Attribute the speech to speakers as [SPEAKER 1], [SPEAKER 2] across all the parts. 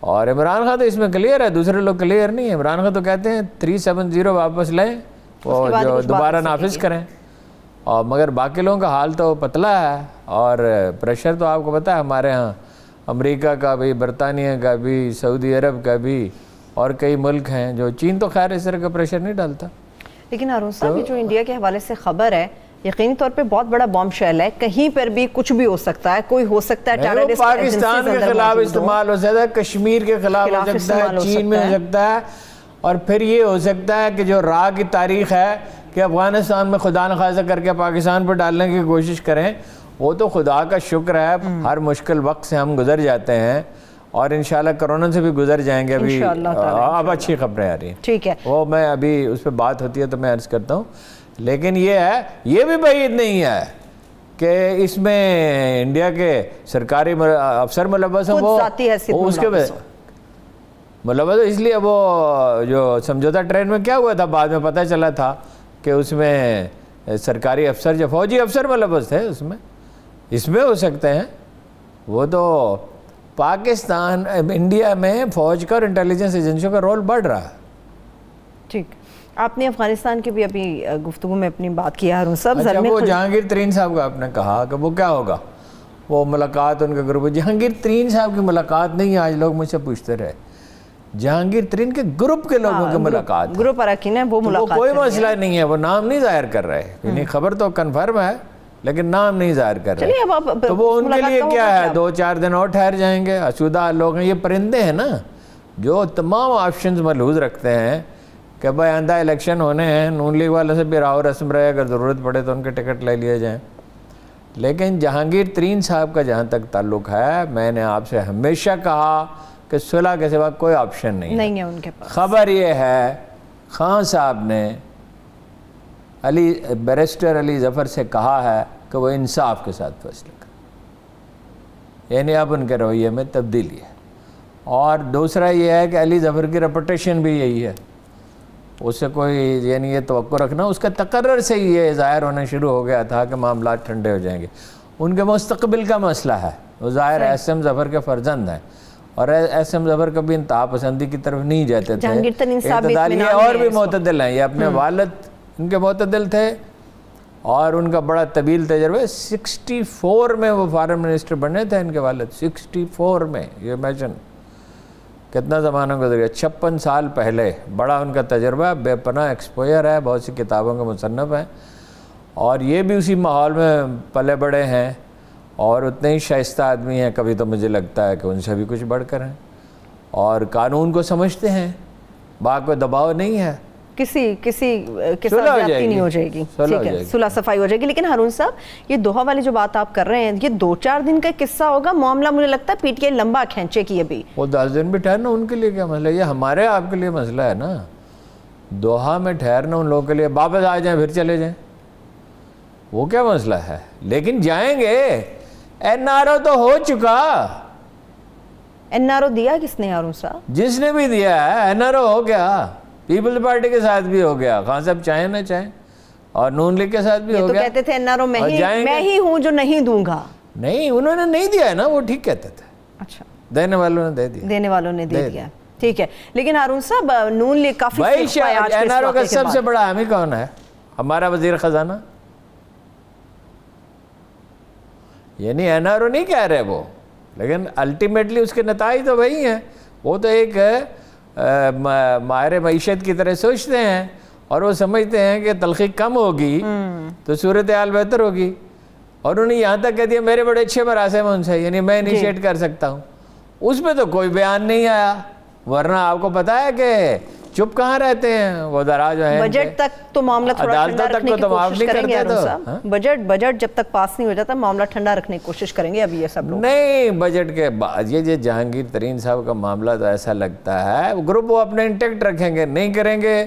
[SPEAKER 1] اور عمران خان تو اس میں کلیئر ہے, دوسرے لوگ کلیئر نہیں ہے. عمران خان تو کہتے ہیں 370 واپس لیں, وہ جو دوبارہ نافذ کریں, اور مگر باقی لوگوں کا حال تو پتلا ہے. اور پریشر تو آپ کو پتہ ہے ہمارے ہاں امریکہ کا بھی, برطانیہ کا بھی, سعودی عرب کا بھی, اور کئی ملک ہیں جو, چین تو خیر اس طرح کا پریشر نہیں ڈالتا.
[SPEAKER 2] لیکن ہارون صاحب یہ جو انڈیا کے حوالے سے خبر ہے یقینی طور پہ بہت بڑا بام شیل ہے, کہیں پر بھی کچھ بھی ہو سکتا ہے, کوئی ہو سکتا ہے ٹیررسٹ
[SPEAKER 1] پاکستان کے خلاف استعمال ہو سکتا ہے, کشمیر کے خلاف ہو سکتا ہے, چین میں ہو سکتا ہے, اور پھر یہ ہو سکتا ہے کہ جو راہ کی تاریخ ہے کہ افغانستان میں خدا نخواستہ کر کے پاکستان پر ڈالنے کی کوشش کریں, وہ تو خدا کا شکر ہے ہر مشکل وقت سے ہم گزر جاتے ہیں, اور انشاءاللہ کرونا سے بھی گزر جائیں گے. ابھی اب اچھی خبریں آ رہی ہیں,
[SPEAKER 2] ٹھیک ہے,
[SPEAKER 1] وہ میں ابھی اس پہ بات ہوتی ہے تو میں عرض کرتا ہوں. لیکن یہ ہے, یہ بھی بعید نہیں ہے کہ اس میں انڈیا کے سرکاری افسر ملوث ہوں, وہ اس کے ملوث, اس لیے وہ جو سمجھوتا ٹرین میں کیا ہوا تھا بعد میں پتہ چلا تھا کہ اس میں سرکاری افسر, جو فوجی افسر ملوث تھے اس میں ہو سکتے ہیں. وہ تو پاکستان انڈیا میں فوج کا اور انٹیلیجنس ایجنسیوں کا رول بڑھ رہا ہے.
[SPEAKER 2] ٹھیک, آپ نے افغانستان کی بھی ابھی گفتگو میں اپنی بات کی ہارون صاحب.
[SPEAKER 1] اچھا, وہ جہانگیر ترین صاحب کا آپ نے کہا کہ وہ کیا ہوگا, وہ ملاقات ان کے گروپ, جہانگیر ترین صاحب کی ملاقات نہیں, آج لوگ مجھ سے پوچھتے رہے, جہانگیر ترین کے گروپ کے لوگوں کی ملاقات,
[SPEAKER 2] گروپ اراکین ہے, وہ ملاقات,
[SPEAKER 1] کوئی مسئلہ نہیں ہے, وہ نام نہیں ظاہر کر رہے, یعنی خبر تو کنفرم ہے لیکن نام نہیں ظاہر کر رہے. تو وہ ان کے لیے کیا ہے, 2-4 دن اور ٹھہر جائیں گے. آسودہ لوگ ہیں, یہ پرندے ہیں نا جو تمام آپشنز ملحوظ رکھتے ہیں کہ بھائی آئندہ الیکشن ہونے ہیں, نون لیگ والوں سے بھی راہ رسم رہے, اگر ضرورت پڑے تو ان کے ٹکٹ لے لیے جائیں. لیکن جہانگیر ترین صاحب کا جہاں تک تعلق ہے, میں نے آپ سے ہمیشہ کہا کہ صلح کے سوا کوئی آپشن نہیں ہے ان کے پاس. خبر یہ ہے خان صاحب نے بیرسٹر علی ظفر سے کہا ہے کہ وہ انصاف کے ساتھ فیصلہ کریں, یعنی اب ان کے رویے میں تبدیلی ہے. اور دوسرا یہ ہے کہ علی ظفر کی ریپوٹیشن بھی یہی ہے, اس سے کوئی یعنی یہ توقع رکھنا, اس کا تقرر سے ہی یہ ظاہر ہونا شروع ہو گیا تھا کہ معاملات ٹھنڈے ہو جائیں گے. ان کے مستقبل کا مسئلہ ہے, وہ ظاہر ایس ایم ظفر کے فرزند ہیں, اور ایس ایم ظفر کبھی انتہا پسندی کی طرف نہیں جاتے تھے. اعتدال, یہ اور بھی معتدل ہیں, یہ اپنے والد ان کے معتدل تھے, اور ان کا بڑا طویل تجربہ. 64 میں وہ فارن منسٹر بنے تھے ان کے والد, 64 میں, یہ امیجن کتنا زمانہ گزر گیا, 56 سال پہلے. بڑا ان کا تجربہ, بے پناہ ایکسپوئر ہے, بہت سی کتابوں کے مصنف ہیں, اور یہ بھی اسی ماحول میں پلے بڑے ہیں, اور اتنے ہی شائستہ آدمی ہیں. کبھی تو مجھے لگتا ہے کہ ان سے بھی کچھ بڑھ کر ہیں, اور قانون کو سمجھتے ہیں, باغ پہ دباؤ نہیں ہے, کسی کے ساتھ زیادتی نہیں ہو جائے گی,
[SPEAKER 2] صلح صفائی ہو جائے گی. لیکن ہارون صاحب, یہ دوحہ والی جو بات آپ کر رہے ہیں, یہ 2-4 دن کا قصہ ہوگا, معاملہ مجھے لگتا ہے پی ٹی آئی لمبا کھینچے کی. ابھی
[SPEAKER 1] وہ 10 دن بھی ٹھہرنا ان کے لیے کیا مسئلہ ہے, یہ ہمارے آپ کے لیے مسئلہ ہے نا. دوحہ میں ٹھہرنا ان لوگوں کے لیے, واپس آ جائیں پھر چلے جائیں, وہ کیا مسئلہ ہے. لیکن جائیں گے, این آر او تو ہو چکا.
[SPEAKER 2] این آر او دیا کس نے ہارون صاحب؟
[SPEAKER 1] جس نے بھی دیا ہے, این آر او ہو گیا. پیپلز پارٹی کے ساتھ بھی ہو گیا, خان صاحب چاہیں نہ چاہیں, اور نون لیگ کے ساتھ بھی ہو گیا.
[SPEAKER 2] یہ تو کہتے تھے این آر او میں ہی ہوں جو نہیں دوں گا.
[SPEAKER 1] نہیں, انہوں نے نہیں دیا ہے نا, وہ ٹھیک کہتے تھے.
[SPEAKER 2] اچھا,
[SPEAKER 1] دینے والوں نے دے دیا,
[SPEAKER 2] دینے والوں نے دے دیا, ٹھیک ہے. لیکن ہارون صاحب, نون لیگ کافی
[SPEAKER 1] این آر او کا سب سے بڑا حامی کون ہے؟ ہمارا وزیر خزانہ. یعنی این آر او نہیں کہہ رہے وہ, لیکن الٹیمیٹلی اس کے نتائج تو وہی ہیں. وہ تو ایک ماہر معیشت کی طرح سوچتے ہیں, اور وہ سمجھتے ہیں کہ تلخی کم ہوگی تو صورتحال بہتر ہوگی. اور انہوں نے یہاں تک کہہ دیا میرے بڑے اچھے مراسم ان سے, یعنی میں انیشیٹ کر سکتا ہوں. اس میں تو کوئی بیان نہیں آیا, ورنہ آپ کو پتا ہے کہ چپ کہاں رہتے ہیں وہ ذرا جو ہے.
[SPEAKER 2] بجٹ تک تو معاملہ تھوڑا ٹھنڈا رکھنے کی کوشش کریں گے. بجٹ جب تک پاس نہیں ہو جاتا معاملہ ٹھنڈا رکھنے کی کوشش کریں گے ابھی یہ سب لوگ.
[SPEAKER 1] نہیں, بجٹ کے بعد یہ جہانگیر ترین صاحب کا معاملہ تو ایسا لگتا ہے گروپ وہ اپنے انٹیکٹ رکھیں گے, نہیں کریں گے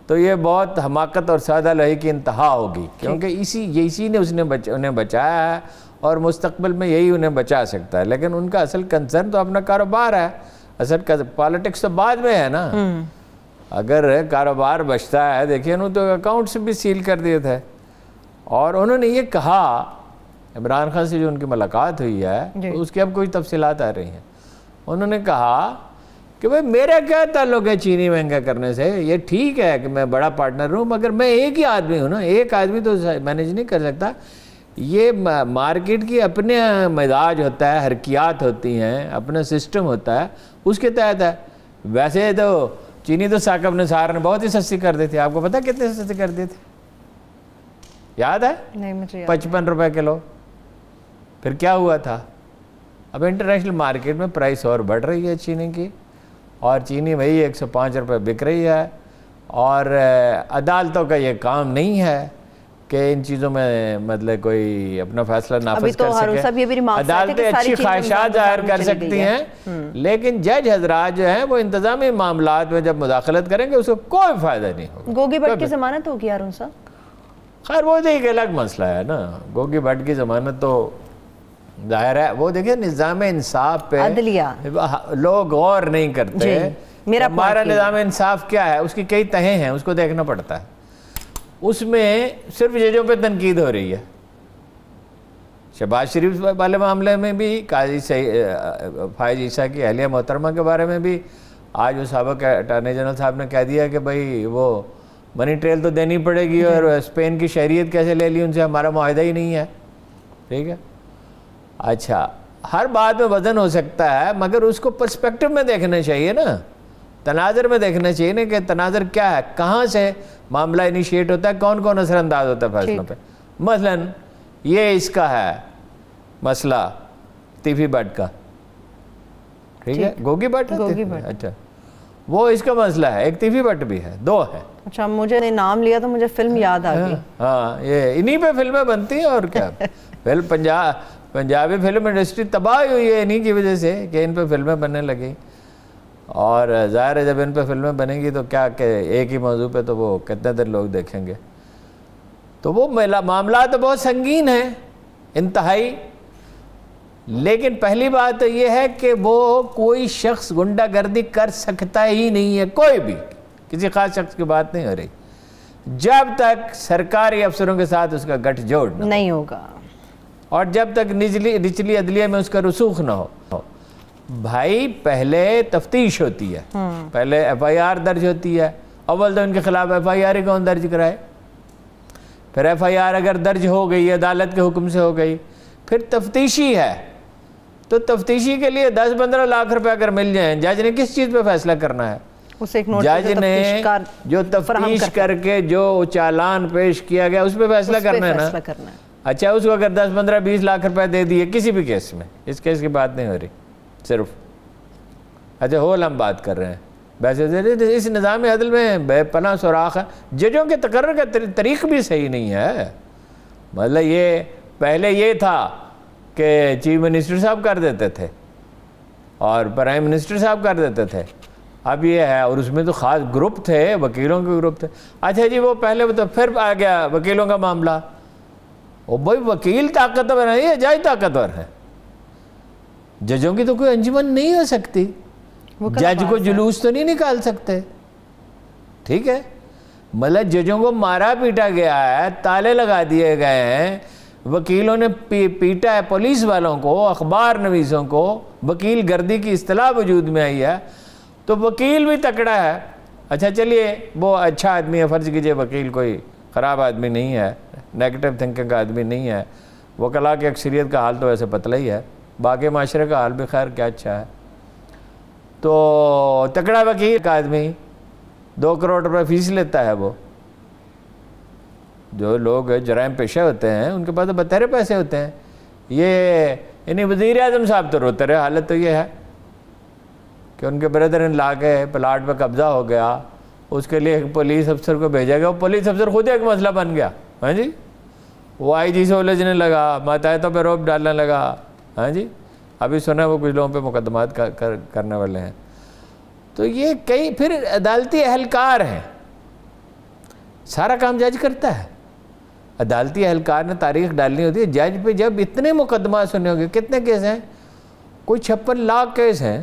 [SPEAKER 1] تو یہ بہت حماقت اور سادہ لہی کی انتہا ہوگی. کیونکہ اسی نے انہیں بچایا ہے, اور مستقبل میں یہی انہیں بچا سکتا ہے. لیکن ان کا اصل کنسرن تو اپنا کاروبار ہے, اصل پالیٹکس تو بعد میں ہے نا. اگر کاروبار بچتا ہے, دیکھیے انہوں تو اکاؤنٹس بھی سیل کر دیے تھے. اور انہوں نے یہ کہا, عمران خان سے جو ان کی ملاقات ہوئی ہے اس کی اب کوئی تفصیلات آ رہی ہیں, انہوں نے کہا کہ بھئی میرا کیا تعلق ہے چینی مہنگا کرنے سے؟ یہ ٹھیک ہے کہ میں بڑا پارٹنر ہوں مگر میں ایک ہی آدمی ہوں نا، ایک آدمی تو مینیج نہیں کر سکتا. یہ مارکیٹ کی اپنے مزاج ہوتا ہے، حرکیات ہوتی ہیں، اپنا سسٹم ہوتا ہے، اس کے تحت ہے. ویسے تو چینی تو ثاقب نثار نے بہت ہی سستی کر دی تھی. آپ کو پتہ کتنے سستی کر دی تھی؟ یاد ہے؟
[SPEAKER 2] نہیں مجھے
[SPEAKER 1] 55 روپے کلو. پھر کیا ہوا تھا؟ اب انٹرنیشنل مارکیٹ میں پرائس اور بڑھ رہی ہے چینی کی، اور چینی وہی 105 روپے بک رہی ہے. اور عدالتوں کا یہ کام نہیں ہے کہ ان چیزوں میں مطلب کوئی اپنا فیصلہ نافذ کر سکے. عدالتیں اچھی خواہشات ظاہر کر سکتی ہیں، لیکن جج حضرات جو ہیں وہ انتظامی معاملات میں جب مداخلت کریں گے اس کو کوئی فائدہ نہیں ہوگا.
[SPEAKER 2] گوگی بٹ کی ضمانت ہوگی ہارون صاحب؟
[SPEAKER 1] خیر وہ تو ایک الگ مسئلہ ہے نا. گوگی بٹ کی ضمانت تو ظاہر ہے، وہ دیکھیں نظام انصاف پہ لوگ غور نہیں کرتے. ہمارا نظام انصاف کیا ہے، اس کی کئی تہیں ہیں، اس کو دیکھنا پڑتا ہے. اس میں صرف ججوں پہ تنقید ہو رہی ہے. شہباز شریف والے معاملے میں بھی، قاضی فائز عیسیٰ کی اہلیہ محترمہ کے بارے میں بھی آج وہ سابق اٹارنی جنرل صاحب نے کہہ دیا کہ بھئی وہ منی ٹریل تو دینی پڑے گی، اور اسپین کی شہریت کیسے لے لی، ان سے ہمارا معاہدہ ہی نہیں ہے. ٹھیک ہے، اچھا ہر بات میں وزن ہو سکتا ہے مگر اس کو پرسپیکٹو میں دیکھنا چاہیے نا، تناظر میں دیکھنا چاہیے نا کہ تناظر کیا ہے، کہاں سے معاملہ انیشیٹ ہوتا ہے، کون کون اثر انداز ہوتا ہے فیصلوں پہ. مثلا یہ اس کا ہے مسئلہ تیفی بٹ کا. ٹھیک ہے، گوگی بٹ. اچھا وہ اس کا مسئلہ ہے، ایک تیفی بٹ بھی ہے، دو ہے.
[SPEAKER 2] اچھا مجھے نے نام لیا تو مجھے فلم یاد آ گئی.
[SPEAKER 1] ہاں یہ انہی پہ فلمیں بنتی ہیں اور کیا. پنجابی فلم انڈسٹری تباہ ہوئی ہے انہی کی وجہ سے کہ ان پہ فلمیں بننے لگیں. اور ظاہر ہے جب ان پہ فلمیں بنیں گی تو کیا کہ ایک ہی موضوع پہ تو وہ کتنے دیر لوگ دیکھیں گے. تو وہ معاملات تو بہت سنگین ہیں انتہائی. لیکن پہلی بات تو یہ ہے کہ وہ کوئی شخص غنڈہ گردی کر سکتا ہی نہیں ہے، کوئی بھی، کسی خاص شخص کی بات نہیں ہو رہی، جب تک سرکاری افسروں کے ساتھ اس کا گٹھ جوڑ
[SPEAKER 2] نہیں ہوگا، اور
[SPEAKER 1] جب تک نچلی عدلیہ میں اس کا رسوخ نہ ہو. بھائی پہلے تفتیش ہوتی ہے، پہلے ایف آئی آر درج ہوتی ہے. اول تو ان کے خلاف ایف آئی آر ہی کون درج کرائے. پھر ایف آئی آر اگر درج ہو گئی، عدالت کے حکم سے ہو گئی، پھر تفتیشی ہے. تو تفتیشی کے لیے 10-15 لاکھ روپے اگر مل جائیں، جج نے کس چیز پہ فیصلہ کرنا ہے؟ جج نے جو تفتیش کر کے جو چالان پیش کیا گیا اس پہ فیصلہ کرنا ہے نا. اچھا اس کو اگر 10-15-20 لاکھ روپے دے دیے کسی بھی کیس میں، اس کیس کی بات نہیں ہو رہی صرف. اچھا ہول ہم بات کر رہے ہیں. ویسے اس نظام عدل میں بے پناہ سوراخ ہے. ججوں کے تقرر کا طریق بھی صحیح نہیں ہے. مطلب یہ پہلے یہ تھا کہ چیف منسٹر صاحب کر دیتے تھے اور پرائم منسٹر صاحب کر دیتے تھے. اب یہ ہے، اور اس میں تو خاص گروپ تھے، وکیلوں کے گروپ تھے. اچھا جی وہ پہلے تو پھر آ گیا وکیلوں کا معاملہ. وہ بھائی وکیل طاقتور نہیں ہے، جج طاقتور ہے. ججوں کی تو کوئی انجمن نہیں ہو سکتی، جج کو جلوس تو نہیں نکال سکتے. ٹھیک ہے، مطلب ججوں کو مارا پیٹا گیا ہے، تالے لگا دیے گئے ہیں، وکیلوں نے پیٹا ہے پولیس والوں کو، اخبار نویسوں کو. وکیل گردی کی اصطلاح وجود میں آئی ہے تو وکیل بھی تکڑا ہے. اچھا چلیے وہ اچھا آدمی ہے، فرض کیجئے وکیل کوئی خراب آدمی نہیں ہے، نیگیٹو تھنکنگ کا آدمی نہیں ہے. وکلاء کی اکثریت کا حال تو ایسے پتلا ہی ہے، باقی معاشرے کا حال بھی خیر کیا اچھا ہے. تو تکڑا وکیل کا آدمی 2 کروڑ روپے فیس لیتا ہے. وہ جو لوگ جرائم پیشہ ہوتے ہیں ان کے پاس بتیرے پیسے ہوتے ہیں. یہ انہیں وزیر اعظم صاحب تو روتے رہے. حالت تو یہ ہے کہ ان کے بردر ان لا کے پلاٹ پہ قبضہ ہو گیا، اس کے لیے ایک پولیس افسر کو بھیجا گیا. وہ پولیس افسر خود ایک مسئلہ بن گیا. ہاں جی وہ آئی جی سے الجھنے لگا، ماتحتوں پہ روپ ڈالنے لگا. ہاں جی ابھی سنا وہ کچھ لوگوں پہ مقدمات کرنے والے ہیں. تو یہ کئی پھر عدالتی اہلکار ہیں، سارا کام جج کرتا ہے. عدالتی اہلکار نے تاریخ ڈالنی ہوتی ہے. جج پہ جب اتنے مقدمات سننے ہوگے، کتنے کیس ہیں؟ کوئی 56 لاکھ کیس ہیں،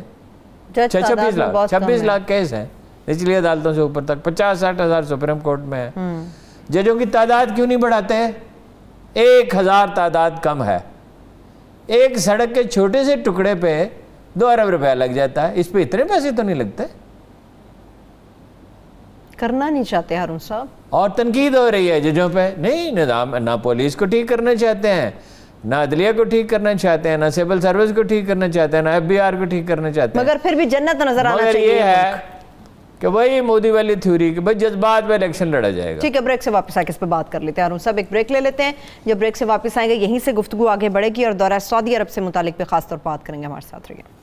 [SPEAKER 1] 26 لاکھ کیس ہیں نچلی عدالتوں سے اوپر تک. 50-60 ہزار سپریم کورٹ میں ہے. ججوں کی تعداد کیوں نہیں بڑھاتے ہیں؟ 1000 تعداد کم ہے. ایک سڑک کے چھوٹے سے ٹکڑے پہ 2 ارب روپیہ لگ جاتا ہے، اس پہ اتنے پیسے تو نہیں لگتے.
[SPEAKER 2] کرنا نہیں چاہتے ہارون صاحب. اور
[SPEAKER 1] تنقید ہو رہی ہے ججوں پہ. نہیں، نظام نہ پولیس کو ٹھیک کرنا چاہتے ہیں، نہ عدلیہ کو ٹھیک کرنا چاہتے ہیں، نہ سول سروس کو ٹھیک کرنا چاہتے ہیں، نہ FBR کو ٹھیک کرنا چاہتے ہیں.
[SPEAKER 2] مگر پھر بھی جنت نظر آنا
[SPEAKER 1] چاہیے. مگر یہ ہے کہ وہی مودی والی تھیوری کہ بھائی جذبات پہ الیکشن لڑا جائے گا.
[SPEAKER 2] ٹھیک ہے، بریک سے واپس آ کے اس پہ بات کر لیتے ہیں ہارون صاحب. ایک بریک لے لیتے ہیں. جب بریک سے واپس آئیں گے یہیں سے گفتگو آگے بڑھے گی اور دورہ سعودی عرب سے متعلق پہ خاص طور پر بات کریں گے. ہمارے ساتھ رہیے.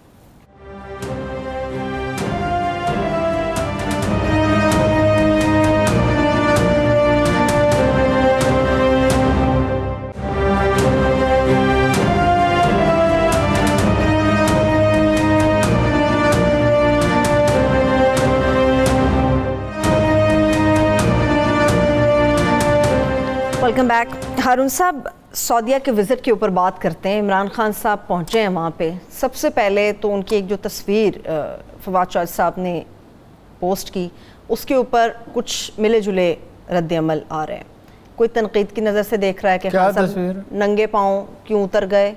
[SPEAKER 2] Welcome back. ہارون صاحب سعودیہ کے وزٹ کے اوپر بات کرتے ہیں. عمران خان صاحب پہنچے ہیں وہاں پہ. سب سے پہلے تو ان کی ایک جو تصویر فواد چوہدری صاحب نے پوسٹ کی اس کے اوپر کچھ ملے جلے رد عمل آ رہے ہیں. کوئی تنقید کی نظر سے دیکھ رہا ہے کہ خان صاحب ننگے پاؤں کیوں اتر گئے،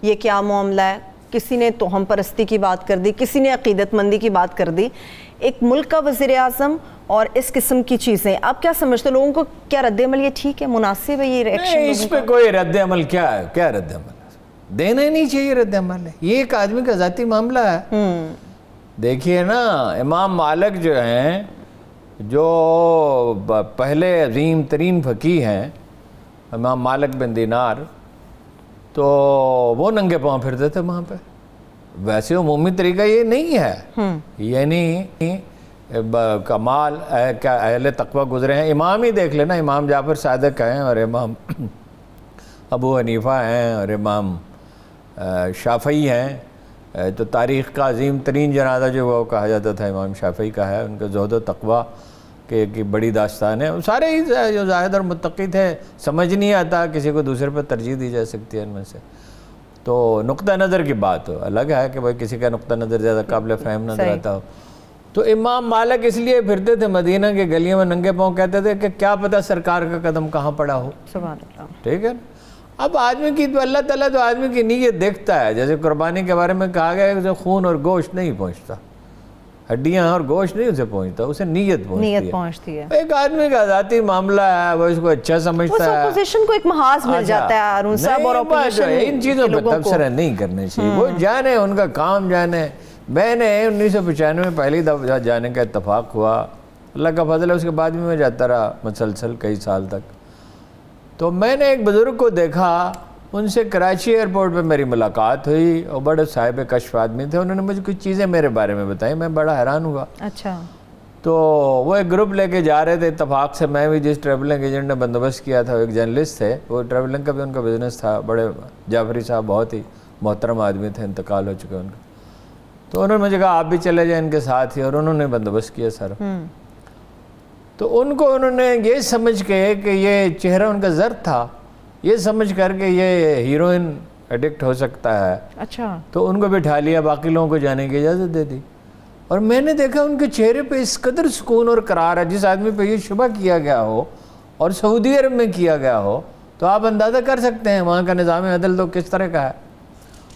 [SPEAKER 2] یہ کیا معاملہ ہے. کسی نے توہم پرستی کی بات کر دی، کسی نے عقیدت مندی کی بات کر دی. ایک ملک کا وزیر اعظم اور اس قسم کی چیزیں آپ کیا سمجھتے؟ لوگوں کو کیا رد عمل یہ ٹھیک ہے، مناسب ہے یہ ریئیکشن؟
[SPEAKER 1] اس پہ کوئی رد عمل کیا ہے؟ کیا رد عمل دینا ہی نہیں چاہیے. رد عمل ہے یہ ایک آدمی کا ذاتی معاملہ ہے. دیکھیے نا، امام مالک جو ہیں، جو پہلے عظیم ترین فقیہ ہیں، امام مالک بن دینار، تو وہ ننگے پاؤں پھرتے تھے وہاں پہ. ویسے عمومی طریقہ یہ نہیں ہے. یعنی کمال اہل تقوی گزرے ہیں. امام ہی دیکھ لینا، امام جعفر صادق ہیں اور امام ابو حنیفہ ہیں اور امام شافعی ہیں. تو تاریخ کا عظیم ترین جنازہ جو وہ کہا جاتا تھا امام شافعی کا ہے. ان کا زہد و تقوی کی بڑی داستان ہے. سارے ہی جو زاہد اور متقی تھے. سمجھ نہیں آتا کسی کو دوسرے پر ترجیح دی جا سکتی ہے ان میں سے. تو نقطہ نظر کی بات ہو الگ ہے کہ بھائی کسی کا نقطہ نظر زیادہ قابل فہم نظر آتا ہو. تو امام مالک اس لیے پھرتے تھے مدینہ کے گلیوں میں ننگے پاؤں، کہتے تھے کہ کیا پتہ سرکار کا قدم کہاں پڑا ہو. سبحان اللہ. ٹھیک ہے. اب آدمی کی تو اللہ تعالیٰ تو آدمی کی نیت دیکھتا ہے. جیسے قربانی کے بارے میں کہا گیا ہے کہ خون اور گوشت نہیں پہنچتا، ہڈیاں اور گوشت نہیں اسے پہنچتا، اسے نیت پہنچتی ہے. ایک آدمی کا ذاتی معاملہ ہے، وہ اس کو اچھا سمجھتا ہے.
[SPEAKER 2] اپوزیشن کو ایک محاذ مل جاتا ہے ہارون صاحب، اور اپوزیشن
[SPEAKER 1] ان چیزوں پہ تبصرہ نہیں کرنے چاہیے. وہ جانے، ان کا کام جانے. میں نے 1995 میں پہلی دفعہ جانے کا اتفاق ہوا. اللہ کا فضل ہے، اس کے بعد بھی میں جاتا رہا مسلسل کئی سال تک. تو میں نے ایک بزرگ کو دیکھا، ان سے کراچی ایئرپورٹ پہ میری ملاقات ہوئی اور بڑے صاحب کشف آدمی تھے. انہوں نے مجھے کچھ چیزیں میرے بارے میں بتائیں، میں بڑا حیران ہوا.
[SPEAKER 2] اچھا.
[SPEAKER 1] تو وہ ایک گروپ لے کے جا رہے تھے اتفاق سے. میں بھی جس ٹریولنگ ایجنٹ نے بندوبست کیا تھا، وہ ایک جرنلسٹ تھے. وہ ٹریولنگ کا بھی ان کا بزنس تھا. بڑے جعفری صاحب بہت ہی محترم آدمی تھے، انتقال ہو چکے ان کا. تو انہوں نے مجھے کہا آپ بھی چلے جائیں ان کے ساتھ ہی، اور انہوں نے بندوبست کیا سارا. تو ان کو انہوں نے یہ سمجھ کے کہ یہ چہرہ ان کا زرد تھا، یہ سمجھ کر کے یہ ہیروئن ایڈکٹ ہو سکتا ہے.
[SPEAKER 2] اچھا.
[SPEAKER 1] تو ان کو بٹھا لیا، باقی لوگوں کو جانے کی اجازت دے دی. اور میں نے دیکھا ان کے چہرے پہ اس قدر سکون اور قرار ہے. جس آدمی پہ یہ شبہ کیا گیا ہو اور سعودی عرب میں کیا گیا ہو، تو آپ اندازہ کر سکتے ہیں وہاں کا نظام عدل تو کس طرح کا ہے.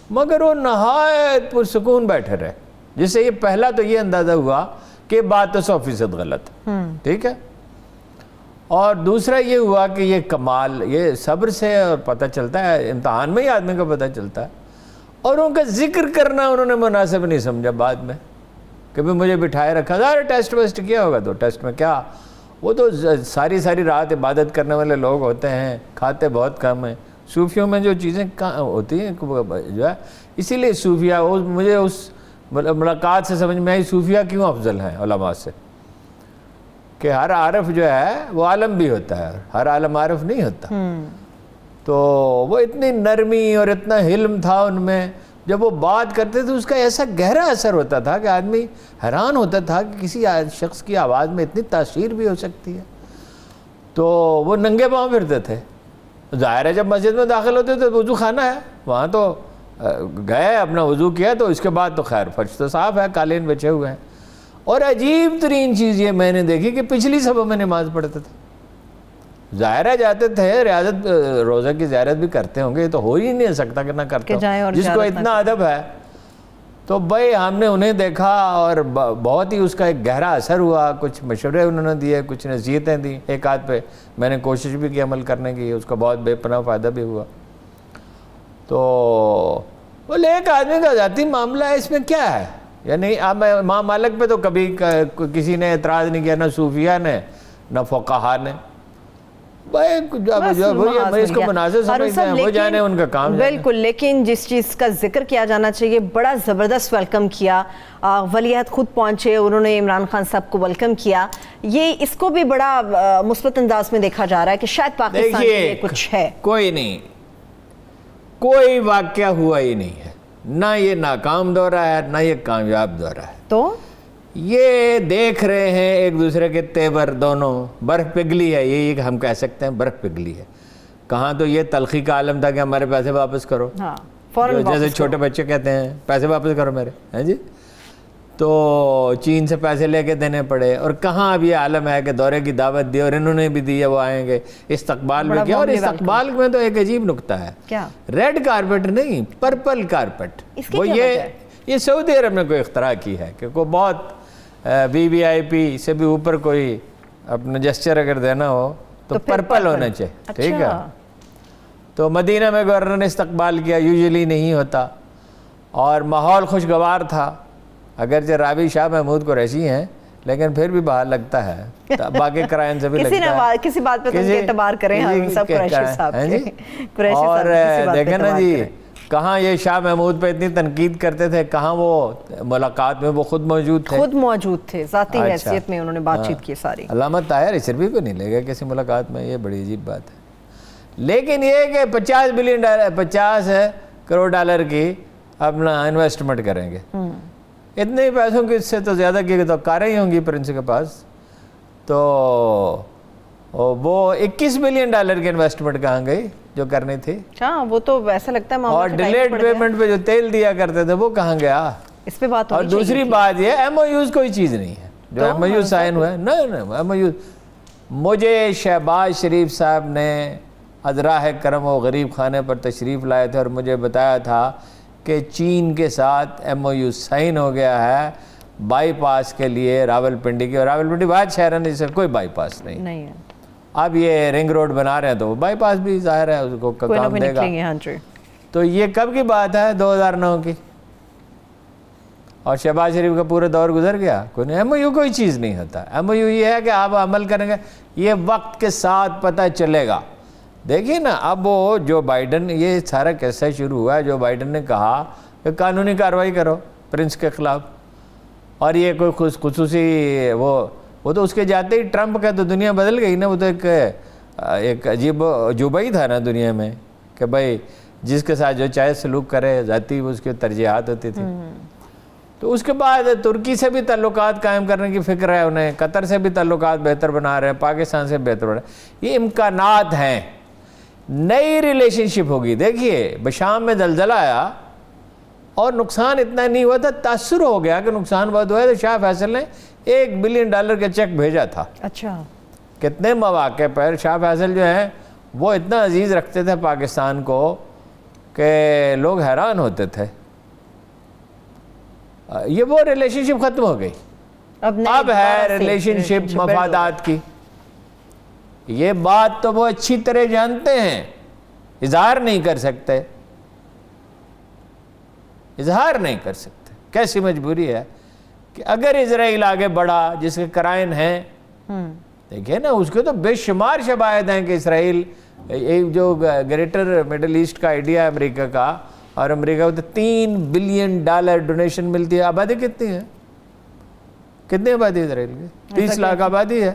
[SPEAKER 1] مگر وہ نہایت پرسکون بیٹھے رہے، جس سے یہ پہلا تو یہ اندازہ ہوا کہ بات تو 100% غلط ہے. ٹھیک ہے. اور دوسرا یہ ہوا کہ یہ کمال یہ صبر سے اور پتہ چلتا ہے، امتحان میں ہی آدمی کو پتہ چلتا ہے. اور ان کا ذکر کرنا انہوں نے مناسب نہیں سمجھا بعد میں کہ بھی مجھے بٹھائے رکھا. ظاہر ٹیسٹ ویسٹ کیا ہوگا، تو ٹیسٹ میں کیا، وہ تو ساری رات عبادت کرنے والے لوگ ہوتے ہیں، کھاتے بہت کم ہیں. صوفیوں میں جو چیزیں ہوتی ہیں جو ہے، اسی لیے صوفیہ مجھے اس ملاقات سے سمجھ میں آئی صوفیہ کیوں افضل ہیں علماء سے، کہ ہر عارف جو ہے وہ عالم بھی ہوتا ہے، ہر عالم عارف نہیں ہوتا. تو وہ اتنی نرمی اور اتنا حلم تھا ان میں. جب وہ بات کرتے تھے اس کا ایسا گہرا اثر ہوتا تھا کہ آدمی حیران ہوتا تھا کہ کسی شخص کی آواز میں اتنی تاثیر بھی ہو سکتی ہے. تو وہ ننگے پاؤں پھرتے تھے. ظاہر ہے جب مسجد میں داخل ہوتے تو وضو خانہ ہے، وہاں تو گئے اپنا وضو کیا، تو اس کے بعد تو خیر فرش تو صاف ہے، قالین بچے ہوئے ہیں. اور عجیب ترین چیز یہ میں نے دیکھی کہ پچھلی صبح میں نماز پڑھتے تھے. ظاہر ہے جاتے تھے، ریاضت روزہ کی زیارت بھی کرتے ہوں گے، تو ہو ہی نہیں سکتا کہ نہ کرتے ہو، جس کو اتنا ادب ہے. تو بھائی ہم نے انہیں دیکھا اور بہت ہی اس کا ایک گہرا اثر ہوا. کچھ مشورے انہوں نے دیے, کچھ نصیحتیں دیں ایک آدھ پہ. میں نے کوشش بھی کی عمل کرنے کی, اس کا بہت بے پناہ فائدہ بھی ہوا. تو بولے ایک آدمی کا ذاتی معاملہ ہے, اس میں کیا ہے؟ یعنی اب امام مالک پہ تو کبھی کسی نے اعتراض نہیں کیا, نہ صوفیہ نے نہ فقہا نے. اس کو مناظر سمجھتے ہیں, وہ جانے ان کا کام.
[SPEAKER 2] بالکل, لیکن جس چیز کا ذکر کیا جانا چاہیے, بڑا زبردست ویلکم کیا. ولی عہد خود پہنچے, انہوں نے عمران خان صاحب کو ویلکم کیا. یہ اس کو بھی بڑا مثبت انداز میں دیکھا جا رہا ہے کہ شاید پاکستان کے لیے کچھ ہے.
[SPEAKER 1] کوئی نہیں, کوئی واقعہ ہوا ہی نہیں ہے. نہ یہ ناکام دورہ ہے نہ یہ کامیاب دورہ ہے.
[SPEAKER 2] تو
[SPEAKER 1] یہ دیکھ رہے ہیں ایک دوسرے کے تیور دونوں. برف پگھلی ہے, یہی ہم کہہ سکتے ہیں, برف پگھلی ہے. کہاں تو یہ تلخی کا عالم تھا کہ ہمارے پیسے واپس کرو, جیسے چھوٹے بچے کہتے ہیں پیسے واپس کرو میرے, ہیں جی. تو چین سے پیسے لے کے دینے پڑے. اور کہاں اب یہ عالم ہے کہ دورے کی دعوت دی اور انہوں نے بھی دی ہے, وہ آئیں گے, استقبال بھی کیا. اور استقبال میں تو ایک عجیب نکتہ ہے, ریڈ کارپٹ نہیں, پرپل کارپٹ. وہ یہ سعودی عرب نے کوئی اختراع کی ہے کہ کوئی بہت VIP سے بھی اوپر کوئی اپنا جسچر اگر دینا ہو تو پرپل ہونا چاہیے. ٹھیک ہے. تو مدینہ میں گورنر نے استقبال کیا, یوزلی نہیں ہوتا, اور ماحول خوشگوار تھا. اگرچہ راوی شاہ محمود قریشی ہیں لیکن پھر بھی باہر لگتا ہے, باقی کرائن سے بھی لگتا ہے.
[SPEAKER 2] کسی بات پہ تم اعتبار کریں ہم سب قریشی صاحب کے.
[SPEAKER 1] اور دیکھیں نا جی, کہاں یہ شاہ محمود پہ اتنی تنقید کرتے تھے, کہاں وہ ملاقات میں وہ خود موجود تھے, ذاتی حیثیت میں انہوں نے بات چیت کی ساری. علامہ طاہر اشرفی کو نہیں لے گئے کسی ملاقات میں, یہ بڑی عجیب بات ہے. لیکن یہ کہ 50 کروڑ ڈالر کی اپنا انویسٹمنٹ کریں گے. اتنے پیسوں کی, اس سے تو زیادہ کی تو کاریں ہی ہوں گی پرنس کے پاس. تو وہ 21 بلین ڈالر کی انویسٹمنٹ کہاں گئی جو کرنی تھی.
[SPEAKER 2] ہاں وہ تو ایسا لگتا ہے.
[SPEAKER 1] اور ڈیلیڈ پیمنٹ پہ جو تیل دیا کرتے تھے وہ کہاں گیا,
[SPEAKER 2] اس پہ بات.
[SPEAKER 1] اور دوسری بات یہ MOUs کوئی چیز نہیں ہے جو MOU سائن ہوئے. نہیں, MOU مجھے شہباز شریف صاحب نے ازراہ کرم و غریب خانے پر تشریف لائے تھے اور مجھے بتایا تھا کہ چین کے ساتھ MOU سائن ہو گیا ہے بائی پاس کے لیے راولپنڈی کی. اور راولپنڈی واحد شہر ہے جس سے کوئی بائی پاس نہیں ہے. اب یہ رنگ روڈ بنا رہے ہیں تو وہ بائی پاس بھی ظاہر ہے اس کو کام دے گا. تو یہ کب کی بات ہے, 2009 کی. اور شہباز شریف کا پورا دور گزر گیا. کوئی نہیں, MOU کوئی چیز نہیں ہوتا. MOU یہ ہے کہ آپ عمل کریں گے, یہ وقت کے ساتھ پتہ چلے گا. دیکھیے نا, اب وہ جو بائیڈن, یہ سارا قصہ شروع ہوا ہے, جو بائیڈن نے کہا کہ قانونی کارروائی کرو پرنس کے خلاف. اور یہ کوئی خصوصی وہ تو اس کے جاتے ہی ٹرمپ کا تو دنیا بدل گئی نا. وہ تو ایک عجیب عجوبہ ہی تھا نا دنیا میں کہ بھائی جس کے ساتھ جو چاہے سلوک کرے, ذاتی اس کی ترجیحات ہوتی تھی. تو اس کے بعد ترکی سے بھی تعلقات قائم کرنے کی فکر ہے انہیں, قطر سے بھی تعلقات بہتر بنا رہے ہیں, پاکستان سے بہتر بنا رہے ہیں. یہ امکانات ہیں, نئی ریلیشن شپ ہوگی. دیکھیے بشام میں زلزلہ آیا اور نقصان اتنا نہیں ہوا تھا, تاثر ہو گیا کہ نقصان بہت ہوا ہے. تو شاہ فیصل نے $1 بلین کا چیک بھیجا تھا. اچھا, کتنے مواقع پر شاہ فیصل جو ہیں وہ اتنا عزیز رکھتے تھے پاکستان کو کہ لوگ حیران ہوتے تھے. یہ وہ ریلیشن شپ ختم ہو گئی. اب ہے ریلیشن شپ مفادات کی. یہ بات تو وہ اچھی طرح جانتے ہیں, اظہار نہیں کر سکتے, اظہار نہیں کر سکتے. کیسی مجبوری ہے کہ اگر اسرائیل آگے بڑھا, جس کے کرائن ہیں, دیکھیں نا اس کے تو بے شمار شواہد ہیں کہ اسرائیل جو گریٹر مڈل ایسٹ کا آئیڈیا ہے امریکہ کا, اور امریکہ کو تو $3 بلین ڈونیشن ملتی ہے. آبادی کتنی ہے, کتنی آبادی اسرائیل کی؟ 30 لاکھ آبادی ہے,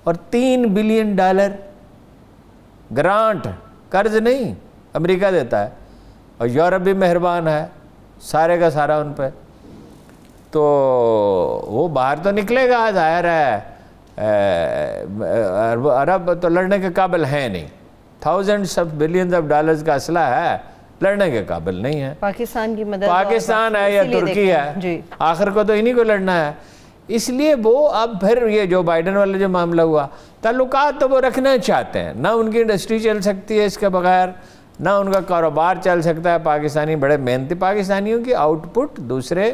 [SPEAKER 1] اور $3 بلین گرانٹ, قرض نہیں, امریکہ دیتا ہے. اور یورپ بھی مہربان ہے سارے کا سارا ان پہ. تو وہ باہر تو نکلے گا, ظاہر ہے عرب تو لڑنے کے قابل ہیں نہیں. $thousands of billions کا اسلحہ ہے, لڑنے کے قابل نہیں ہے.
[SPEAKER 2] پاکستان کی مدد,
[SPEAKER 1] پاکستان ہے یا ترکی ہے, آخر کو تو انہی کو لڑنا ہے. اس لیے وہ اب پھر یہ جو بائیڈن والا جو معاملہ ہوا, تعلقات تو وہ رکھنا چاہتے ہیں, نہ ان کی انڈسٹری چل سکتی ہے اس کے بغیر, نہ ان کا کاروبار چل سکتا ہے. پاکستانی بڑے محنتی, پاکستانیوں کی آؤٹ پٹ دوسرے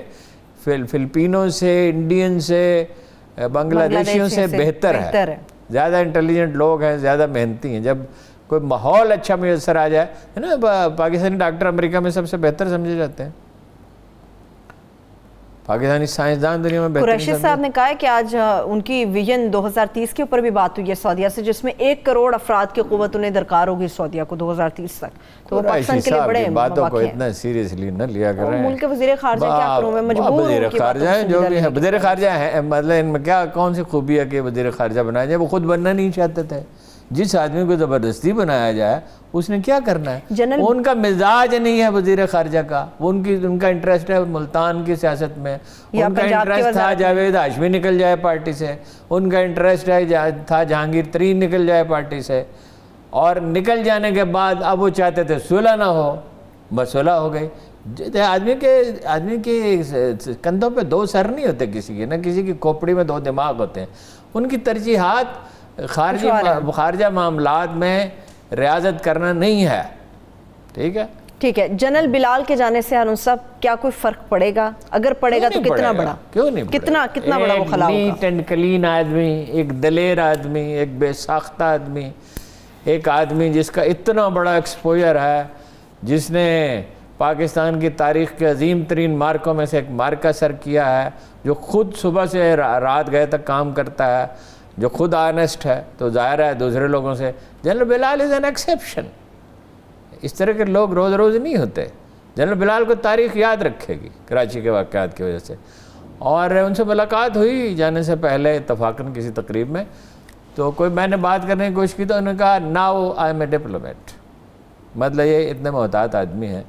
[SPEAKER 1] فلپینوں سے, انڈین سے, بنگلہ دیشیوں سے بہتر ہے. زیادہ انٹیلیجنٹ لوگ ہیں, زیادہ محنتی ہیں. جب کوئی ماحول اچھا میسر آ جائے ہے نا, پاکستانی ڈاکٹر امریکہ میں سب سے بہتر سمجھے جاتے ہیں, پاکستانی سائنسدان دنیا میں بہتر.
[SPEAKER 2] قریشی صاحب نے کہا ہے کہ آج ان کی ویژن 2030 کے اوپر بھی بات ہوئی ہے سعودیہ سے, جس میں 1 کروڑ افراد کی قوت انہیں درکار ہوگی سعودیہ کو 2030 تک. تو وہ پاکستان کے لیے بڑے
[SPEAKER 1] باتوں کو اتنا سیریسلی نہ لیا کر رہے ہیں.
[SPEAKER 2] ملک کے وزیر خارجہ کیا کروں میں مجبور
[SPEAKER 1] وزیر خارجہ ہیں جو بھی ہیں, وزیر خارجہ ہیں, مطلب ان میں کیا کون سی خوبی ہے کہ وزیر خارجہ بنایا جائے؟ وہ خود بننا نہیں چاہتے تھے. جس آدمی کو زبردستی بنایا جائے اس نے کیا کرنا ہے؟ ان کا مزاج نہیں ہے وزیر خارجہ کا, ان کا انٹرسٹ ہے ملتان کی سیاست میں, ان کا انٹرسٹ تھا جاوید ہاشمی نکل جائے پارٹی سے, ان کا انٹرسٹ تھا جہانگیر ترین نکل جائے پارٹی سے, اور نکل جانے کے بعد اب وہ چاہتے تھے صلح نہ ہو, بس صلح ہو گئی. آدمی کے کندھوں پہ 2 سر نہیں ہوتے کسی کے, نہ کسی کی کھوپڑی میں 2 دماغ ہوتے ہیں. ان کی ترجیحات خارجہ معاملات میں ریاضت کرنا نہیں ہے. ٹھیک ہے,
[SPEAKER 2] ٹھیک ہے. جنرل بلال کے جانے سے ہارون صاحب کیا کوئی فرق پڑے گا؟ اگر پڑے گا تو کتنا بڑا؟
[SPEAKER 1] کیوں نہیں
[SPEAKER 2] کتنا بڑا وہ خلا ہوگا؟
[SPEAKER 1] ایک نیٹ اینڈ کلین آدمی, ایک دلیر آدمی, ایک بے ساختہ آدمی, ایک آدمی جس کا اتنا بڑا ایکسپوجر ہے, جس نے پاکستان کی تاریخ کے عظیم ترین مارکوں میں سے ایک مارکہ سر کیا ہے, جو خود صبح سے رات گئے تک کام کرتا ہے, جو خود آنسٹ ہے, تو ظاہر ہے دوسرے لوگوں سے. General Bilal is an exception. اس طرح کے لوگ روز روز نہیں ہوتے. جنرل بلال کو تاریخ یاد رکھے گی کراچی کے واقعات کی وجہ سے. اور ان سے ملاقات ہوئی جانے سے پہلے اتفاقاً کسی تقریب میں, تو میں نے بات کرنے کی کوشش کی تو انہوں نے کہا now I am a diplomat. مطلب یہ اتنے محتاط آدمی ہیں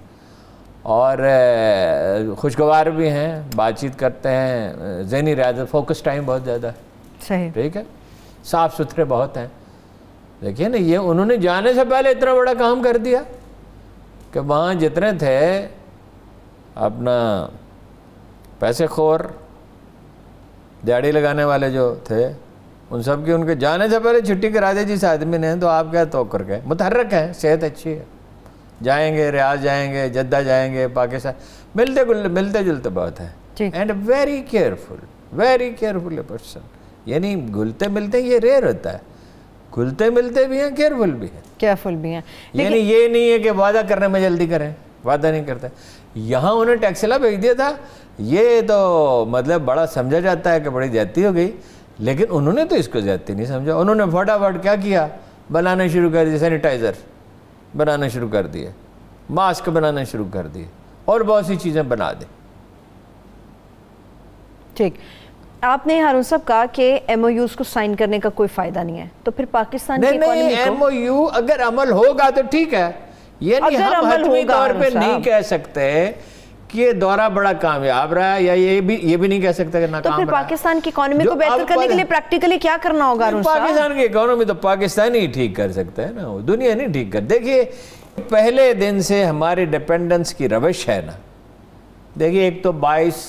[SPEAKER 1] اور خوشگوار بھی ہیں, بات چیت کرتے ہیں, ذہنی ریاضت, فوکس ٹائم بہت زیادہ ہے.
[SPEAKER 2] صحیح,
[SPEAKER 1] ٹھیک ہے, صاف ستھرے بہت ہیں. دیکھیے نا, یہ انہوں نے جانے سے پہلے اتنا بڑا کام کر دیا کہ وہاں جتنے تھے اپنا پیسے خور دیہڑی لگانے والے جو تھے, ان سب کی ان کے جانے سے پہلے چھٹی کرا دی جس آدمی نے. تو آپ کیا توقع کر گئے؟ متحرک ہیں, صحت اچھی ہے, جائیں گے ریاض, جائیں گے جدہ, جائیں گے پاکستان, ملتے جلتے بہت ہیں. And very careful person. یعنی گلتے ملتے یہ ریئر ہوتا ہے, گلتے ملتے بھی ہیں, کیئرفل بھی ہیں. یعنی یہ نہیں ہے کہ وعدہ کرنے میں جلدی کریں, وعدہ نہیں کرتے. یہاں انہیں ٹیکسلا بھیج دیا تھا, یہ تو مطلب بڑا سمجھا جاتا ہے کہ بڑی زیادتی ہو گئی, لیکن انہوں نے تو اس کو زیادتی نہیں سمجھا. انہوں نے فٹافٹ کیا کیا, بنانا شروع کر دیے, سینیٹائزر بنانا شروع کر دیے, ماسک بنانا شروع کر دیے, اور بہت سی چیزیں بنا دیں.
[SPEAKER 2] ٹھیک, آپ نے ہارون صاحب کہا کہ ایم او یوز کو سائن کرنے کا کوئی فائدہ نہیں ہے, تو پھر پاکستان کی اکانومی کو...
[SPEAKER 1] نہیں, ایم او یو اگر عمل ہوگا تو ٹھیک ہے. یعنی ہم حتمی طور پہ نہیں کہہ سکتے کہ یہ دورہ بڑا کامیاب رہا ہے, یا یہ بھی نہیں کہہ سکتے کہ ناکام رہا.
[SPEAKER 2] تو پھر پاکستان کی اکانومی کو بہتر کرنے کے لیے پریکٹیکلی کیا کرنا ہوگا ہارون صاحب؟
[SPEAKER 1] پاکستان کی اکانومی تو پاکستان ہی ٹھیک کر سکتا ہے نا, دنیا نہیں ٹھیک کر. دیکھیے پہلے دن سے ہماری ڈیپینڈنس کی روش ہے نا. دیکھیے ایک تو 22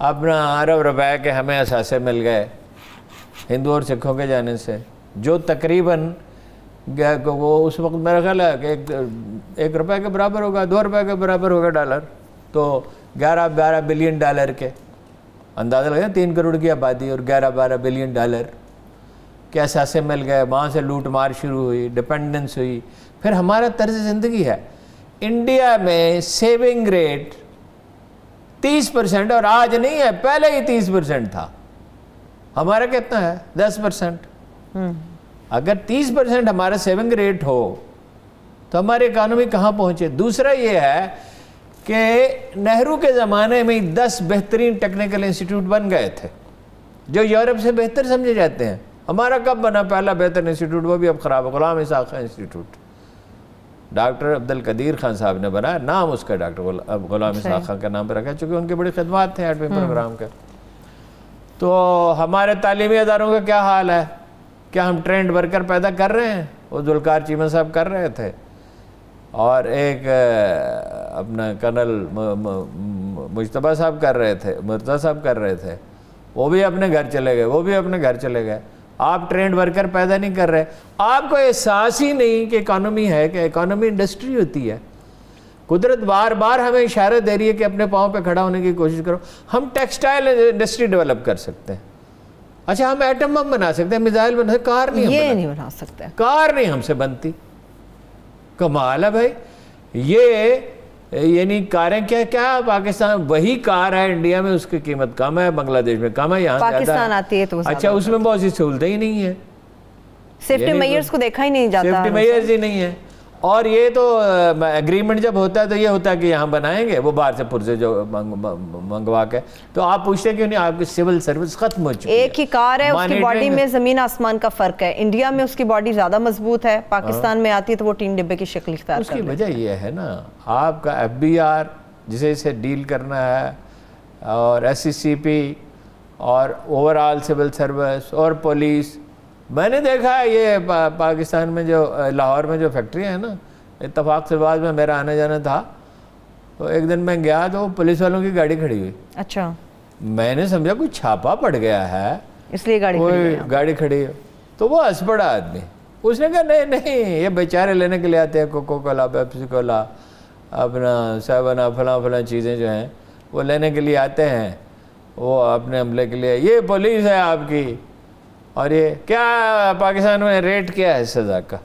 [SPEAKER 1] اپنا ارب روپے کے ہمیں اثاثے مل گئے ہندو اور سکھوں کے جانے سے, جو تقریباً وہ اس وقت میرا خیال ہے کہ 1 روپے کے برابر ہوگا, 2 روپے کے برابر ہوگا ڈالر. تو 11-12 بلین ڈالر کے اندازہ لگا, 3 کروڑ کی آبادی اور 11-12 بلین ڈالر کے اثاثے مل گئے. وہاں سے لوٹ مار شروع ہوئی, ڈیپینڈنس ہوئی. پھر ہمارا طرز زندگی ہے انڈیا میں سیونگ ریٹ 30%, اور آج نہیں ہے, پہلے ہی 30% تھا. ہمارا کتنا ہے؟ 10%. اگر 30% ہمارا سیونگ ریٹ ہو تو ہماری اکانومی کہاں پہنچے؟ دوسرا یہ ہے کہ نہرو کے زمانے میں 10 بہترین ٹیکنیکل انسٹیٹیوٹ بن گئے تھے جو یورپ سے بہتر سمجھے جاتے ہیں. ہمارا کب بنا پہلا بہتر انسٹیٹیوٹ؟ وہ بھی اب خراب ہے, غلام اسحاق خان انسٹیٹیوٹ. ڈاکٹر عبدالقدیر خان صاحب نے بنایا, نام اس کا ڈاکٹر غلام اسحاق خان کا نام پر رکھا, چونکہ ان کی بڑی خدمات تھے ایٹمی پروگرام کے. تو ہمارے تعلیمی اداروں کا کیا حال ہے؟ کیا ہم ٹرینڈ ورکر پیدا کر رہے ہیں؟ وہ ذوالفقار چیمہ صاحب کر رہے تھے, اور ایک اپنا کرنل مجتبیٰ صاحب کر رہے تھے, مرتضیٰ صاحب کر رہے تھے. وہ بھی اپنے گھر چلے گئے, آپ ٹرینڈ ورکر پیدا نہیں کر رہے. آپ کو احساس ہی نہیں کہ اکانومی ہے، کہ اکانومی انڈسٹری ہوتی ہے. قدرت بار بار ہمیں اشارہ دے رہی ہے کہ اپنے پاؤں پہ کھڑا ہونے کی کوشش کرو. ہم ٹیکسٹائل انڈسٹری ڈیولپ کر سکتے ہیں. اچھا ہم ایٹم بم بنا سکتے ہیں، میزائل بنا سکتے ہیں، کار نہیں
[SPEAKER 2] بنا سکتے.
[SPEAKER 1] کار نہیں ہم سے بنتی. کمال ہے بھائی. یہ یعنی کاریں کیا پاکستان وہی کار ہے انڈیا میں اس کی قیمت کم ہے، بنگلہ دیش میں کم ہے، یہاں
[SPEAKER 2] پاکستان آتی ہے تو
[SPEAKER 1] اچھا اس میں بہت سی سہولتیں ہی نہیں ہیں.
[SPEAKER 2] سیفٹی میئرز کو دیکھا ہی نہیں جاتا.
[SPEAKER 1] سیفٹی میئرز ہی نہیں ہے. اور یہ تو ایگریمنٹ جب ہوتا ہے تو یہ ہوتا ہے کہ یہاں بنائیں گے، وہ باہر سے پرزے جو منگوا کے. تو آپ پوچھتے کیوں نہیں؟ آپ کی سول سروس ختم ہو چکی ہے.
[SPEAKER 2] ایک ہی کار ہے، اس کی باڈی میں زمین آسمان کا فرق ہے. انڈیا میں اس کی باڈی زیادہ مضبوط ہے، پاکستان میں آتی ہے تو وہ ٹین ڈبے کی شکل اختیار
[SPEAKER 1] کرتی ہے. اس کی وجہ یہ ہے نا، آپ کا FBR جسے اسے ڈیل کرنا ہے، اور SCCP اور اوورآل سول سروس اور پولیس. میں نے دیکھا ہے یہ پاکستان میں جو لاہور میں جو فیکٹری ہے نا، اتفاق سے بعد میں میرا آنا جانا تھا، تو ایک دن میں گیا تو پولیس والوں کی گاڑی کھڑی ہوئی.
[SPEAKER 2] اچھا
[SPEAKER 1] میں نے سمجھا کوئی چھاپا پڑ گیا ہے
[SPEAKER 2] اس لیے
[SPEAKER 1] گاڑی کھڑی ہے. تو وہ ہنس پڑا آدمی. اس نے کہا نہیں یہ بیچارے لینے کے لیے آتے ہیں کوکو کولا، پیپسی کولا، اپنا سیون فلاں چیزیں جو ہیں وہ لینے کے لیے آتے ہیں، وہ اپنے عملے کے لیے. یہ پولیس ہے آپ کی. اور یہ کیا پاکستان میں ریٹ کیا ہے سزا کا؟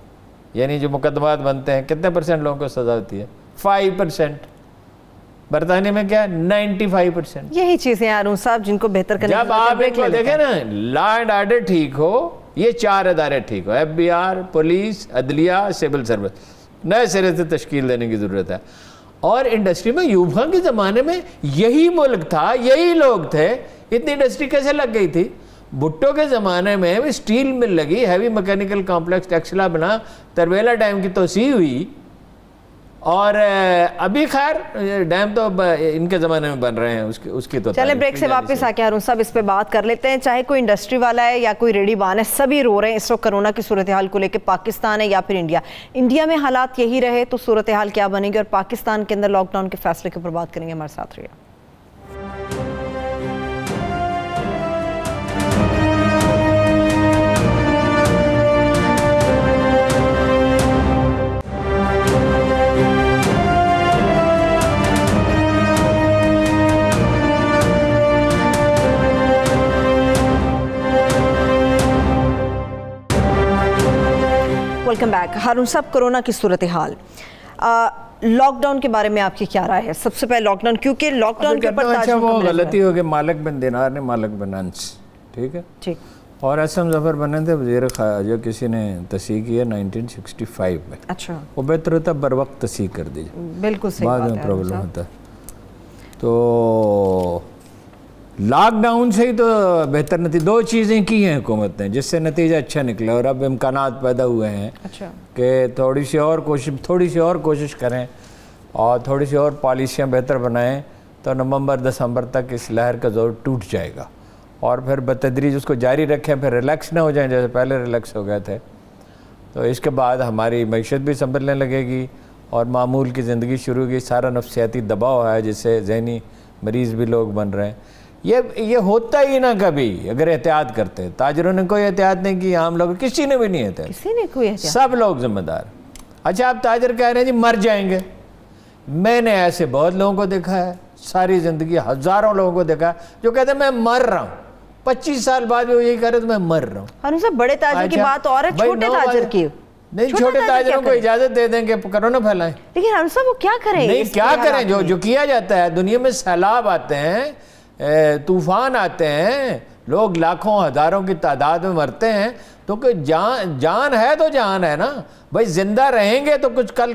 [SPEAKER 1] یعنی جو مقدمات بنتے ہیں کتنے % لوگوں کو سزا ہوتی ہے؟ 5%. برطانیہ میں کیا 95%.
[SPEAKER 2] یہی چیزیں ہارون صاحب جن کو بہتر کرنے
[SPEAKER 1] جب آپ ایک کو دیکھیں نا، لا اینڈ آرڈر ٹھیک ہو، یہ 4 ادارے ٹھیک ہو، FBR، پولیس، عدلیہ، سول سروس، نئے سرے سے تشکیل دینے کی ضرورت ہے. اور انڈسٹری میں ایوب خان کے زمانے میں یہی ملک تھا، یہی لوگ تھے. اتنی انڈسٹری کیسے لگ گئی تھی؟ بھٹو کے زمانے میں اسٹیل مل لگی، ہیوی میکینیکل کمپلیکس ٹیکسلا بنا، ترویلا ڈیم کی توسیع ہوئی. اور ابھی خیر ڈیم تو ان کے زمانے میں بن رہے ہیں، اس کی تو
[SPEAKER 2] چلے بریک سے واپس آ کے ہارون صاحب اس پہ بات کر لیتے ہیں. چاہے کوئی انڈسٹری والا ہے یا کوئی ریڈی بان ہے، سبھی رو رہے ہیں اس وقت کرونا کی صورتحال کو لے کے. پاکستان ہے یا پھر انڈیا میں حالات یہی رہے تو صورتحال کیا بنے گی، اور پاکستان کے اندر لاک ڈاؤن کے فیصلے کے اوپر بات کریں گے. ہمارے ساتھ رہیے. Welcome back. ہارون صاحب، کرونا کی صورتحال، لاک ڈاؤن کے بارے میں آپ کی کیا رائے ہے؟ سب سے پہلے لاک ڈاؤن، کیونکہ لاک ڈاؤن کے اوپر
[SPEAKER 1] اچھا وہ غلطی ہو گئی، مالک بن دینار نے مالک بن انس، ٹھیک ہے،
[SPEAKER 2] ٹھیک.
[SPEAKER 1] اور اسم ظفر بنے تھے وزیر خارجہ، جو کسی نے تصحیح کی ہے 1965 میں.
[SPEAKER 2] اچھا
[SPEAKER 1] وہ بہتر ہوتا بر وقت تصحیح کر دیجیے،
[SPEAKER 2] بالکل صحیح
[SPEAKER 1] بعد میں پرابلم ہوتا ہے. تو لاک ڈاؤن سے ہی تو بہتر نتیجہ 2 چیزیں کی ہیں حکومت نے جس سے نتیجہ اچھا نکلا، اور اب امکانات پیدا ہوئے ہیں کہ تھوڑی سی اور کوشش کریں اور تھوڑی سی اور پالیسیاں بہتر بنائیں تو نومبر دسمبر تک اس لہر کا زور ٹوٹ جائے گا. اور پھر بتدریج اس کو جاری رکھیں، پھر ریلیکس نہ ہو جائیں جیسے پہلے ریلیکس ہو گئے تھے. تو اس کے بعد ہماری معیشت بھی سنبھلنے لگے گی اور معمول کی زندگی شروع ہوگی. سارا نفسیاتی دباؤ ہے جس سے ذہنی مریض بھی لوگ بن رہے ہیں. یہ ہوتا ہی نہ کبھی اگر احتیاط کرتے. تاجروں نے کوئی احتیاط نہیں کی، عام لوگ کسی نے بھی نہیں احتیاط، سب لوگ ذمہ دار. اچھا آپ تاجر کہہ رہے ہیں جی مر جائیں گے. میں نے ایسے بہت لوگوں کو دیکھا ہے، ساری زندگی ہزاروں لوگوں کو دیکھا ہے جو کہتے ہیں میں مر رہا ہوں. 25 سال بعد بھی وہ یہی کہہ رہے تو میں مر رہا ہوں.
[SPEAKER 2] ہارون صاحب بڑے تاجر کی بات اور ہے، چھوٹے تاجر کی
[SPEAKER 1] نہیں. چھوٹے تاجروں کو اجازت دے دیں کہ کرونا پھیلائیں،
[SPEAKER 2] لیکن ہارون صاحب وہ کیا کریں؟
[SPEAKER 1] نہیں کیا کریں؟ جو کیا جاتا ہے دنیا میں، سیلاب آتے ہیں، طوفان آتے ہیں، لوگ لاکھوں ہزاروں کی تعداد میں مرتے ہیں. تو کہ جان ہے تو جان ہے نا بھائی، زندہ رہیں گے تو کچھ کل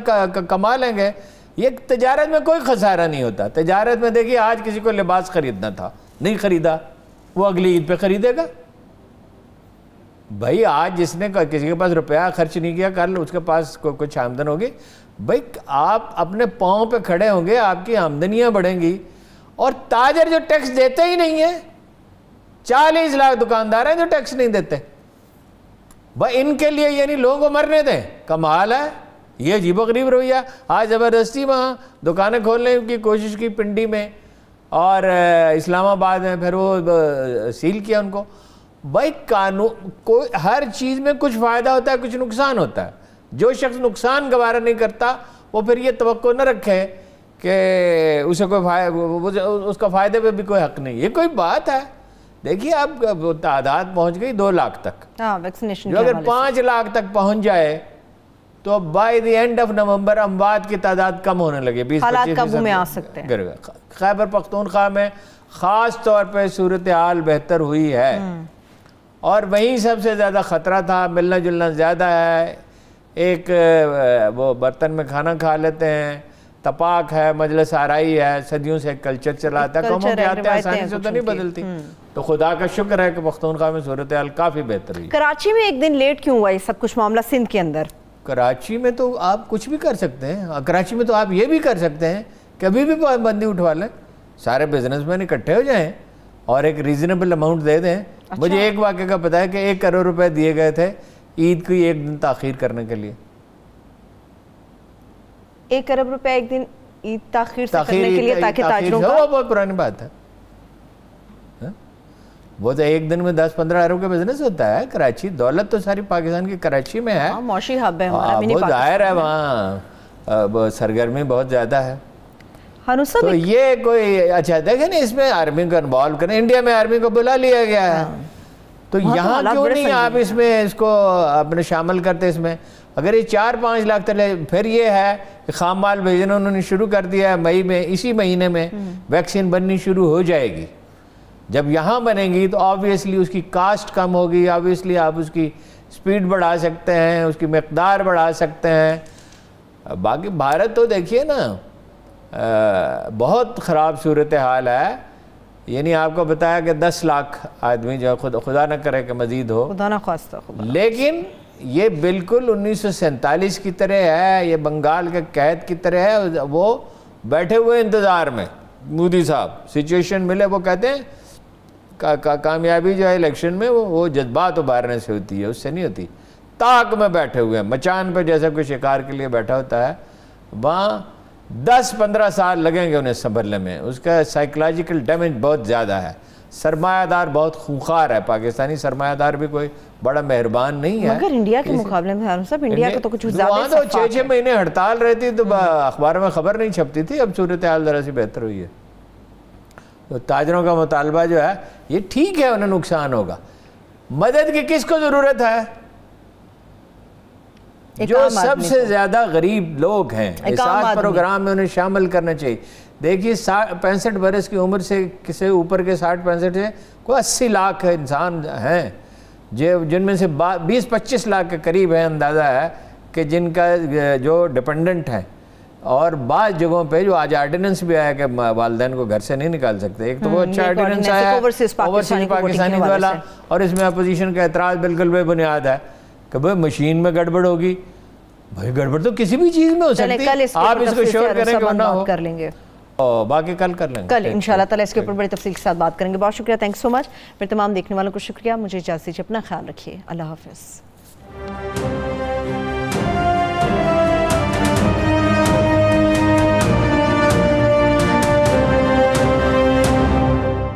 [SPEAKER 1] کما لیں گے. یہ تجارت میں کوئی خسارہ نہیں ہوتا. تجارت میں دیکھیے آج کسی کو لباس خریدنا تھا، نہیں خریدا، وہ اگلی عید پہ خریدے گا. بھائی آج جس نے کسی کے پاس روپیہ خرچ نہیں کیا، کل اس کے پاس کچھ آمدن ہوگی. بھائی آپ اپنے پاؤں پہ کھڑے ہوں گے، آپ کی آمدنیاں بڑھیں گی. اور تاجر جو ٹیکس دیتے ہی نہیں ہیں، 40 لاکھ دکاندار ہیں جو ٹیکس نہیں دیتے. بھائی ان کے لیے یعنی لوگوں کو مرنے دیں، کمال ہے. یہ عجیب و غریب رویہ. آج زبردستی وہاں دکانیں کھولنے کی کوشش کی پنڈی میں اور اسلام آباد میں، پھر وہ سیل کیا ان کو. بھائی قانون کوئی ہر چیز میں کچھ فائدہ ہوتا ہے کچھ نقصان ہوتا ہے. جو شخص نقصان گوارا نہیں کرتا وہ پھر یہ توقع نہ رکھے کہ اسے کوئی اس کا فائدے پہ بھی کوئی حق نہیں. یہ کوئی بات ہے؟ دیکھیے اب تعداد پہنچ گئی 2 لاکھ تک. جو اگر 5 لاکھ تک پہنچ جائے تو by the end of November اموات کی تعداد کم ہونے لگے. 20-25%
[SPEAKER 2] حالات قابو میں آ سکتے ہیں.
[SPEAKER 1] خیبر پختونخوا میں خاص طور پہ صورتحال بہتر ہوئی ہے اور وہیں سب سے زیادہ خطرہ تھا. ملنا جلنا زیادہ ہے. ایک وہ برتن میں کھانا کھا لیتے ہیں, تپاک ہے, مجلس آرائی ہے, صدیوں سے ایک کلچر چلاتا ہے. قوموں کی عادتیں آسانی سے تو نہیں بدلتی. تو خدا کا شکر ہے کہ پختونخوا میں صورتحال کافی بہتر ہوئی.
[SPEAKER 2] کراچی میں ایک دن لیٹ کیوں ہوا یہ سب کچھ معاملہ سندھ کے اندر؟
[SPEAKER 1] کراچی میں تو آپ کچھ بھی کر سکتے ہیں. کراچی میں تو آپ یہ بھی کر سکتے ہیں کبھی بھی پابندی اٹھوا لیں, سارے بزنس مین اکٹھے ہو جائیں اور ایک ریزنیبل اماؤنٹ دے دیں. مجھے ایک واقعہ کا پتا ہے کہ 1 کروڑ روپے دیے گئے تھے عید کی 1 دن تاخیر کرنے کے لیے.
[SPEAKER 2] 1 ارب روپے ایک دن عید تاخیر سے کرنے کے لیے تاکہ تاجروں کا.
[SPEAKER 1] بہت پرانی بات ہے. وہ تو 1 دن میں 10-15 ارب کا بزنس ہوتا ہے. کراچی دولت تو ساری پاکستان کی کراچی میں ہے.
[SPEAKER 2] معاشی ہب ہے ہمارا.
[SPEAKER 1] بہت ظاہر ہے وہاں سرگرمی بہت زیادہ ہے. تو یہ کوئی اچھا دیکھیں نا اس میں آرمی کو انوالو کریں. انڈیا میں آرمی کو بلا لیا گیا ہے تو یہاں کیوں نہیں آپ اس میں اس کو اپنے شامل کرتے اس میں. اگر یہ 4-5 لاکھ تلے پھر یہ ہے کہ خام مال بھیجنا انہوں نے شروع کر دیا ہے. مئی میں اسی مہینے میں ویکسین بننی شروع ہو جائے گی. جب یہاں بنے گی تو آبویسلی اس کی کاسٹ کم ہوگی. آبویسلی آپ اس کی سپیڈ بڑھا سکتے ہیں, اس کی مقدار بڑھا سکتے ہیں. باقی بھارت تو دیکھیے نا بہت خراب صورتحال ہے. یعنی آپ کو بتایا کہ 10 لاکھ آدمی جو خدا نہ کرے کہ مزید ہو,
[SPEAKER 2] خدا نہ خواستہ,
[SPEAKER 1] لیکن یہ بالکل 1947 کی طرح ہے. یہ بنگال کے قحط کی طرح ہے. وہ بیٹھے ہوئے انتظار میں مودی صاحب سچویشن ملے. وہ کہتے ہیں کامیابی جو ہے الیکشن میں وہ جذبات ابھارنے سے ہوتی ہے, اس سے نہیں ہوتی. تاک میں بیٹھے ہوئے ہیں مچان پہ جیسا کوئی شکار کے لیے بیٹھا ہوتا ہے. وہاں 10-15 سال لگیں گے انہیں سنبھلنے میں. اس کا سائیکلوجیکل ڈیمیج بہت زیادہ ہے. سرمایہ دار بہت خونخوار ہے. پاکستانی سرمایہ دار بھی کوئی بڑا مہربان نہیں ہے.
[SPEAKER 2] مگر انڈیا کے مقابلے میں صاحب انڈیا کا تو کچھ زیادہ
[SPEAKER 1] وہاں تو 6-6 مہینے ہڑتال رہتی تو اخباروں میں خبر نہیں چھپتی تھی. اب صورتحال ذرا سی بہتر ہوئی ہے. تو تاجروں کا مطالبہ جو ہے یہ ٹھیک ہے, انہیں نقصان ہوگا. مدد کی کس کو ضرورت ہے؟ جو سب سے زیادہ غریب لوگ ہیں. اس پروگرام میں انہیں شامل کرنا چاہیے. دیکھیے 65 برس کی عمر سے کسی اوپر کے 60-65 سے کوئی 80 لاکھ انسان ہیں جن میں سے 20-25 لاکھ کے قریب ہے اندازہ ہے کہ جن کا جو ڈیپنڈنٹ ہیں. اور بعض جگہوں پہ جو آج آرڈیننس بھی آیا کہ والدین کو گھر سے نہیں نکال سکتے. ایک تو وہ اچھا آرڈیننس آیا ہے اوورسیز پاکستانی والا, اور اس میں اپوزیشن کا اعتراض بالکل بے بنیاد ہے کہ بھئی مشین میں گڑبڑ ہوگی. بھئی گڑبڑ تو کسی بھی چیز میں ہو سکتی ہے. آپ اس کو شور کریں کہ وہ نہ ہو. اور باقی کل کر لیں گے.
[SPEAKER 2] کل انشاءاللہ تعالی اس کے اوپر بڑی تفصیل کے ساتھ بات کریں گے. بہت شکریہ, تھینک سو مچ. پھر تمام دیکھنے والوں کو شکریہ. مجھے اجازت دیجیے, اپنا خیال رکھیے. اللہ حافظ.